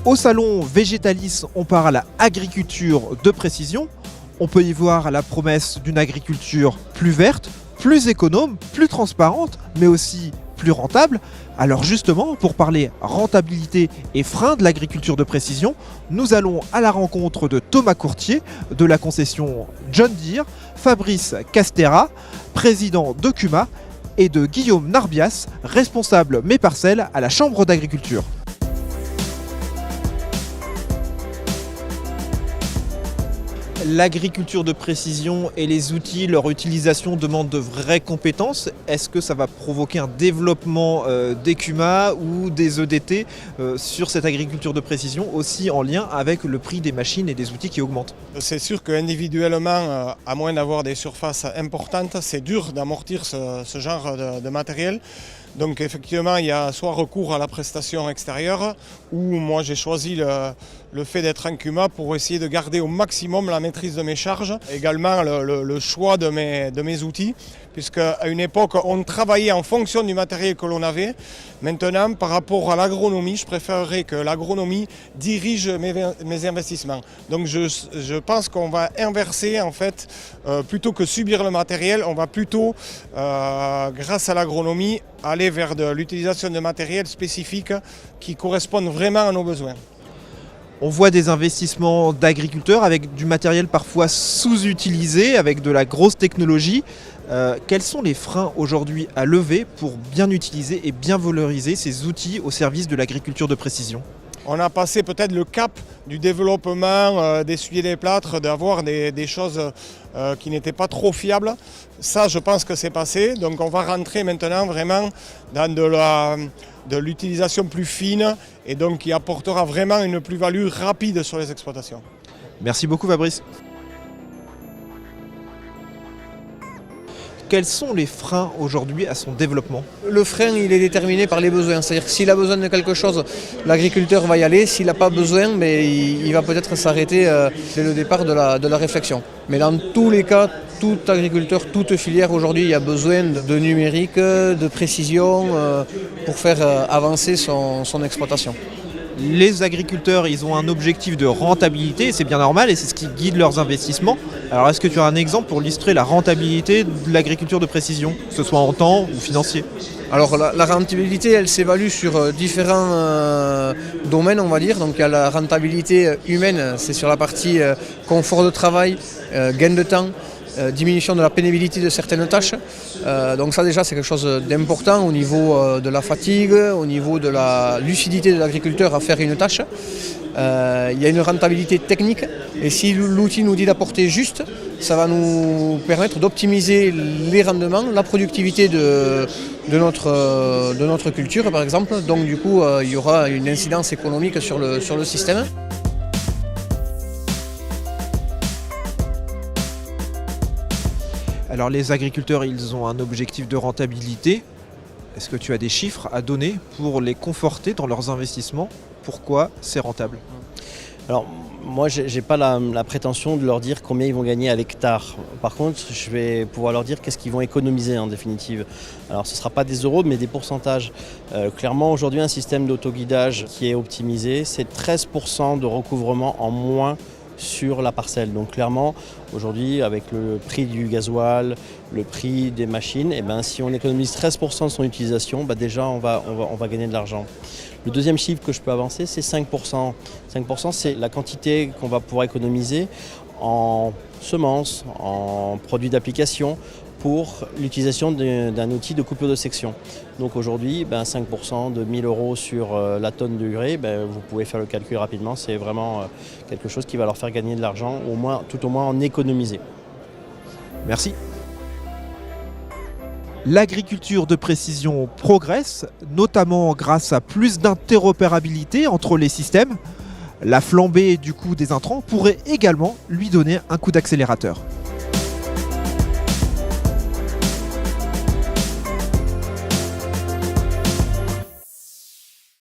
Au salon Végétalis, on parle agriculture de précision. On peut y voir la promesse d'une agriculture plus verte, plus économe, plus transparente, mais aussi plus rentable. Alors justement, pour parler rentabilité et frein de l'agriculture de précision, nous allons à la rencontre de Thomas Courtier de la concession John Deere, Fabrice Castera, président de CUMA, et de Guillaume Narbias, responsable Mes Parcelles à la Chambre d'agriculture. L'agriculture de précision et les outils, leur utilisation demandent de vraies compétences. Est-ce que ça va provoquer un développement des CUMA ou des EDT sur cette agriculture de précision, aussi en lien avec le prix des machines et des outils qui augmentent? C'est sûr qu'individuellement, à moins d'avoir des surfaces importantes, c'est dur d'amortir ce genre de matériel. Donc effectivement, il y a soit recours à la prestation extérieure, ou moi j'ai choisi le fait d'être en CUMA pour essayer de garder au maximum la maîtrise de mes charges. Également le choix de mes outils, puisqu'à une époque on travaillait en fonction du matériel que l'on avait. Maintenant, par rapport à l'agronomie, je préférerais que l'agronomie dirige mes investissements. Donc je pense qu'on va inverser en fait, plutôt que subir le matériel, on va plutôt, grâce à l'agronomie, aller vers l'utilisation de matériel spécifique qui correspondent vraiment à nos besoins. On voit des investissements d'agriculteurs avec du matériel parfois sous-utilisé, avec de la grosse technologie. Quels sont les freins aujourd'hui à lever pour bien utiliser et bien valoriser ces outils au service de l'agriculture de précision ? On a passé peut-être le cap du développement, d'essuyer les plâtres, d'avoir des choses qui n'étaient pas trop fiables. Ça, je pense que c'est passé. Donc on va rentrer maintenant vraiment dans de l'utilisation plus fine et donc qui apportera vraiment une plus-value rapide sur les exploitations. Merci beaucoup Fabrice. Quels sont les freins aujourd'hui à son développement ? Le frein, il est déterminé par les besoins. C'est-à-dire que s'il a besoin de quelque chose, l'agriculteur va y aller. S'il n'a pas besoin, mais il va peut-être s'arrêter dès le départ de la réflexion. Mais dans tous les cas, tout agriculteur, toute filière aujourd'hui, il y a besoin de numérique, de précision pour faire avancer son exploitation. Les agriculteurs, ils ont un objectif de rentabilité, c'est bien normal et c'est ce qui guide leurs investissements. Alors est-ce que tu as un exemple pour illustrer la rentabilité de l'agriculture de précision, que ce soit en temps ou financier ? Alors la rentabilité, elle s'évalue sur différents domaines, on va dire. Donc il y a la rentabilité humaine, c'est sur la partie confort de travail, gain de temps, diminution de la pénibilité de certaines tâches. Donc ça déjà c'est quelque chose d'important au niveau de la fatigue, au niveau de la lucidité de l'agriculteur à faire une tâche. Il y a une rentabilité technique et si l'outil nous dit d'apporter juste, ça va nous permettre d'optimiser les rendements, la productivité de notre culture par exemple. Donc du coup il y aura une incidence économique sur le système. Alors les agriculteurs, ils ont un objectif de rentabilité. Est-ce que tu as des chiffres à donner pour les conforter dans leurs investissements ? Pourquoi c'est rentable ? Alors moi, je n'ai pas la prétention de leur dire combien ils vont gagner à l'hectare. Par contre, je vais pouvoir leur dire qu'est-ce qu'ils vont économiser en définitive. Alors ce ne sera pas des euros, mais des pourcentages. Clairement, aujourd'hui, un système d'autoguidage qui est optimisé, c'est 13% de recouvrement en moins sur la parcelle. Donc clairement, aujourd'hui, avec le prix du gasoil, le prix des machines, et si on économise 13% de son utilisation, déjà on va gagner de l'argent. Le deuxième chiffre que je peux avancer, c'est 5%. 5%, c'est la quantité qu'on va pouvoir économiser en semences, en produits d'application, pour l'utilisation d'un outil de coupure de section. Donc aujourd'hui, 5% de 1 000 € sur la tonne de urée, vous pouvez faire le calcul rapidement, c'est vraiment quelque chose qui va leur faire gagner de l'argent, tout au moins en économiser. Merci. L'agriculture de précision progresse, notamment grâce à plus d'interopérabilité entre les systèmes. La flambée du coût des intrants pourrait également lui donner un coup d'accélérateur.